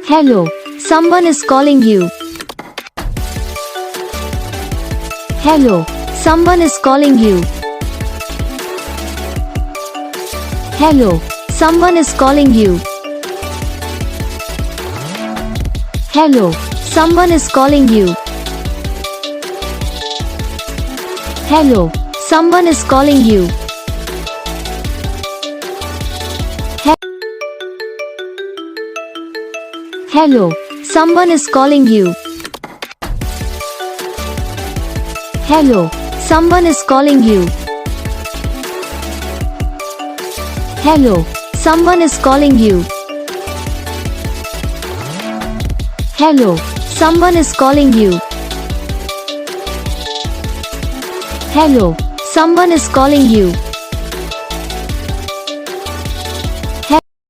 Hello, someone is calling you. Hello, someone is calling you. Hello, someone is calling you. Hello, someone is calling you. Hello, someone is calling you. Hello, someone is calling you. Hello, someone is calling you. Hello, someone is calling you. Hello, someone is calling you. Hello, someone is calling you.